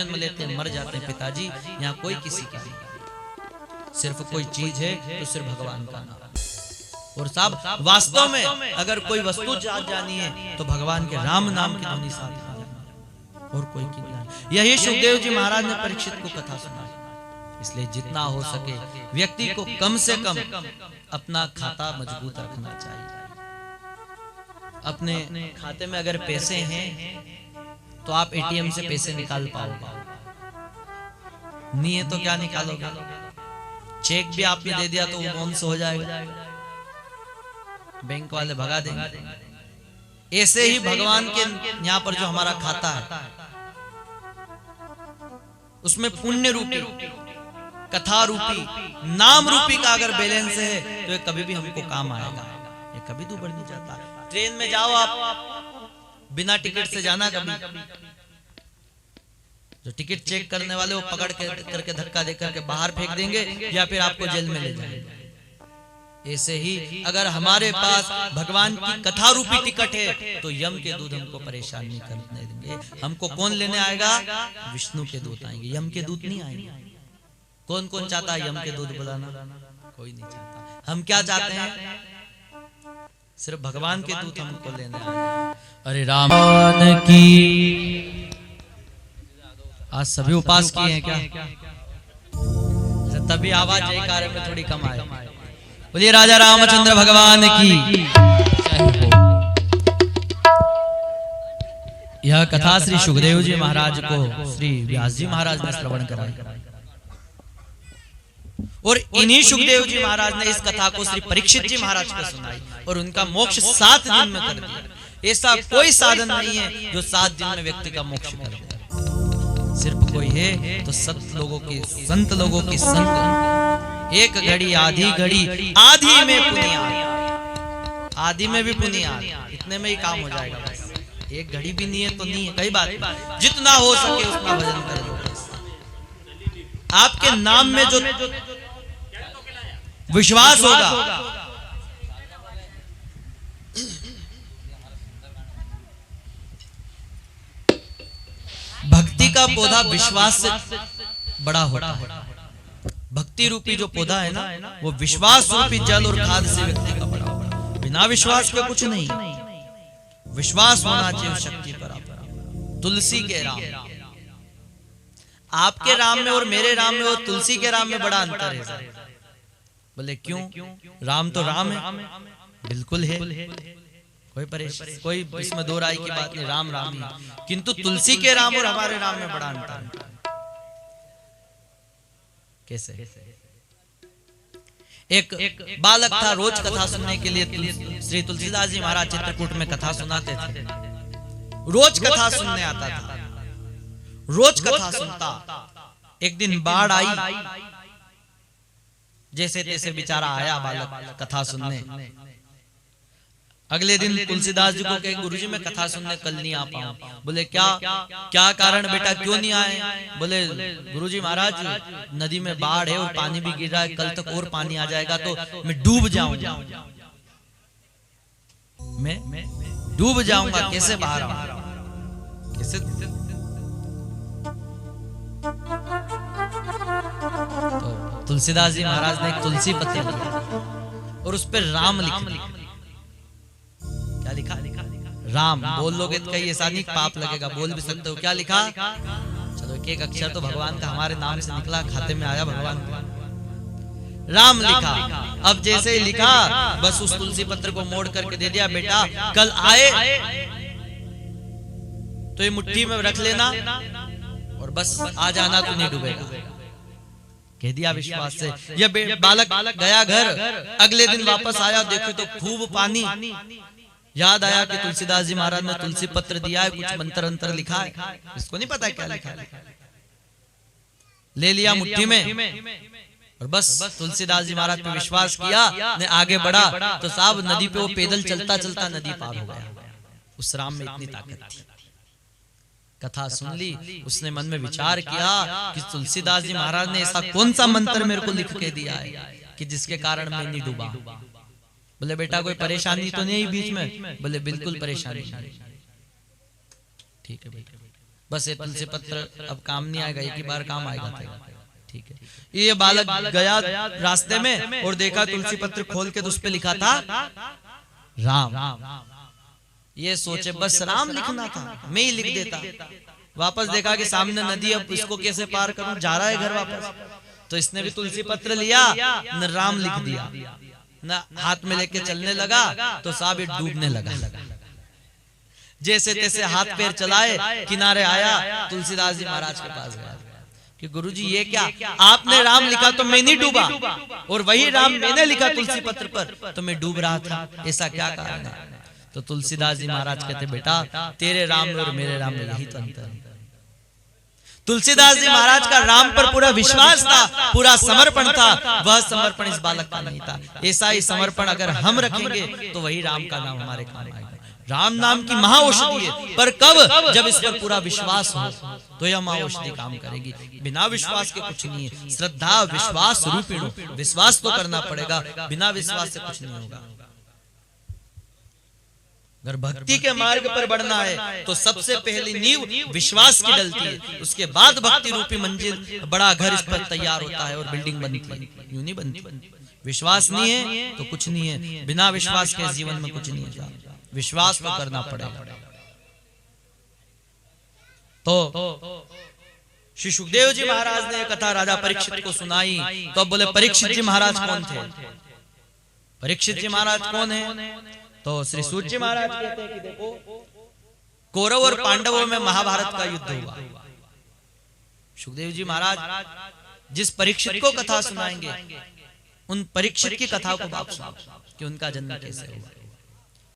जन्म लेते हैं, मर जाते हैं पिताजी, यहाँ कोई किसी का नहीं, सिर्फ कोई चीज है तो सिर्फ भगवान का नाम। और साहब वास्तव में अगर कोई वस्तु जानी है तो भगवान के राम नाम की ध्वनि साथ जानी है, और कोई की नहीं। यही सुखदेव जी महाराज ने परीक्षित को कथा सुनाई। इसलिए जितना हो सके व्यक्ति को कम से कम अपना खाता मजबूत रखना चाहिए। अपने खाते में अगर पैसे हैं तो आप एटीएम से पैसे निकाल पाओगे, नहीं है तो क्या निकालोगे? चेक भी आपने दे दिया तो वो बाउंस हो जाएगा, बैंक वाले भगा देंगे। ऐसे ही भगवान के यहाँ पर जो हमारा खाता है उसमें पुण्य रूपी, कथा रूपी, नाम रूपी का अगर बैलेंस है तो ये कभी भी हमको काम आएगा, ये कभी दूर नहीं जाता। ट्रेन में जाओ आप, बिना टिकट से जाना कभी, जो टिकट चेक करने वाले वो पकड़ के करके धक्का दे करके बाहर फेंक देंगे या फिर आपको जेल में ले जाएंगे। ऐसे ही अगर हमारे पास भगवान की कथा रूपी टिकट है तो यम के दूत हमको परेशान नहीं करने देंगे। हमको कौन लेने आएगा? विष्णु के दूत आएंगे, यम के दूत नहीं आएंगे। कौन कौन चाहता है यम के दूत बुलाना? कोई नहीं चाहता। हम क्या चाहते हैं? सिर्फ भगवान के दूत हमको लेने आए। अरे राम की आज सभी उपास किए हैं क्या? तभी आवाज जयकारे में थोड़ी कम आए। बोलिए राजा रामचंद्र भगवान की। यह कथा श्री सुखदेव जी महाराज को श्री व्यास जी महाराज ने श्रवण कराई, और इन्हीं सुखदेव जी महाराज ने इस कथा को श्री परीक्षित जी महाराज को सुनाई, और उनका मोक्ष 7 दिन में कर दिया। ऐसा कोई साधन नहीं है जो 7 दिन में व्यक्ति का मोक्ष कर दे। सिर्फ कोई है तो संत लोगों की संग। एक घड़ी आधी घड़ी, आधी में पुनिया, आधी में भी पुनिया, इतने में ही काम हो जाएगा। बस एक घड़ी भी नहीं है तो नहीं है, कई बात, जितना हो सके उतना भजन कर लो। आपके नाम में जो विश्वास होगा, भक्ति का पौधा विश्वास से बड़ा होता है। भक्ति रूपी जो पौधा है ना, वो विश्वास रूपी जल और खाद से व्यक्ति का बड़ा होगा। बिना विश्वास के कुछ नहीं, विश्वास होना चाहिए शक्ति पर। तुलसी के राम, आपके राम में और मेरे राम में और तुलसी के राम में बड़ा अंतर है। बोले क्यों? राम तो राम है, बिल्कुल है, कोई परेशानी, कोई इसमें दो राय की बात नहीं, राम राम ही। किंतु तुलसी के राम और हमारे राम में बड़ा अंतर है। कैसे? एक बालक था, रोज कथा सुनने के लिए श्री तुलसीदास जी महाराज चित्रकूट में कथा सुनाते थे। रोज कथा सुनने आता था, रोज कथा सुनता। एक दिन बाढ़ आई, जैसे तैसे बेचारा आया बालक कथा सुनने। अगले दिन तुलसीदास जी को कहे गुरुजी मैं कथा सुनने कल नहीं आ पाऊं। बोले क्या कारण बेटा, क्यों नहीं आए? बोले गुरुजी महाराज नदी में बाढ़ है और पानी भी गिर रहा है, कल तक और पानी आ जाएगा तो मैं डूब जाऊंगा, मैं डूब जाऊंगा, कैसे बाहर आऊंगा, कैसे? तो तुलसीदास जी महाराज ने एक तुलसी पत्ती लिया और उस पर राम लिख दिया। क्या लिखा? राम। बोल लोगे तो कहीं ऐसा नहीं पाप लगेगा, बोल भी सकते हो। क्या लिखा? चलो एक अक्षर तो भगवान का हमारे नाम से निकला, खाते में आया भगवान का, राम लिखा। अब जैसे ही लिखा बस उस तुलसी पत्र को मोड़ करके दे दिया, बेटा कल आए तो ये मुट्ठी में रख लेना और बस आ जाना, तो नहीं डूबेगा, कह दिया विश्वास से। यह बालक गया घर, अगले दिन वापस आया, देखो तो खूब पानी। याद आया कि तुलसीदास जी महाराज ने तुलसी पत्र दिया है, कुछ मंत्र अंतर लिखा है, इसको नहीं पता क्या लिखा है। ले लिया मुट्ठी में और बस तुलसीदास जी महाराज पे विश्वास किया, ने आगे बढ़ा तो साहब नदी पे वो पैदल चलता चलता नदी पार हो गया। उस राम में इतनी ताकत थी। कथा सुन ली, उसने मन में विचार किया कि तुलसीदास जी महाराज ने ऐसा कौन सा मंत्र मेरे को लिख के दिया है कि जिसके कारण मैं नहीं डूबा। बोले बेटा कोई परेशानी तो नहीं बीच में? बोले बिल्कुल परेशानी नहीं। ठीक है बेटा। बस ये तुलसी पत्र अब काम नहीं आएगा, एक ही बार काम आएगा तेरा, ठीक है। ये बालक गया रास्ते में और देखा तुलसी पत्र खोल के तो उस पे लिखा था राम। ये सोचे बस राम लिखना था, मैं ही लिख देता। वापस देखा कि सामने नदी, अब इसको कैसे पार करूं, जा रहा है घर वापस। तो इसने भी तुलसी पत्र लिया, न राम लिख दिया, न हाथ में लेके चलने लगा, तो साहब ये डूबने लगा। जैसे तैसे हाथ पैर चलाए किनारे आया, तुलसीदास जी महाराज के पास गया कि गुरुजी ये क्या, आपने राम लिखा तो मैं नहीं डूबा, और वही राम मैंने लिखा तुलसी पत्र पर तो मैं डूब रहा था, ऐसा क्या कारण है? तो तुलसीदास जी महाराज कहते बेटा तेरे राम में और मेरे राम में यही तो अंतर है। तुलसीदास जी महाराज का राम पर पूरा विश्वास था, पूरा समर्पण था, वह समर्पण इस बालक का नहीं था। ऐसा ही समर्पण अगर हम रखेंगे तो वही राम का नाम हमारे काम आएगा। राम नाम की महाऔषधि है, पर कब? जब इस पर पूरा विश्वास हो तो यह महाऔषधि काम करेगी। बिना विश्वास के कुछ नहीं है। श्रद्धा विश्वास रूपिणो, विश्वास तो करना पड़ेगा, बिना विश्वास से कुछ नहीं होगा। अगर भक्ति के मार्ग पर बढ़ना है तो सबसे पहली नींव विश्वास की डलती है, उसके बाद भक्ति रूपी मंजिल, बड़ा घर इस पर तैयार होता है और बिल्डिंग बनती है, यूं नहीं बनती। विश्वास नहीं है तो कुछ नहीं है, बिना विश्वास के जीवन में कुछ नहीं है। विश्वास तो करना पड़ेगा। तो श्री सुखदेव जी महाराज ने कथा राजा परीक्षित को सुनाई, तो बोले परीक्षित जी महाराज कौन थे? परीक्षित जी महाराज कौन है? तो श्री सूत जी महाराज कहते हैं कि देखो कौरव और पांडवों में महाभारत का युद्ध हुआ। सुखदेव जी महाराज जिस परीक्षित को कथा सुनाएंगे, उन परीक्षित की कथा को आप सुनो कि उनका जन्म कैसे हुआ।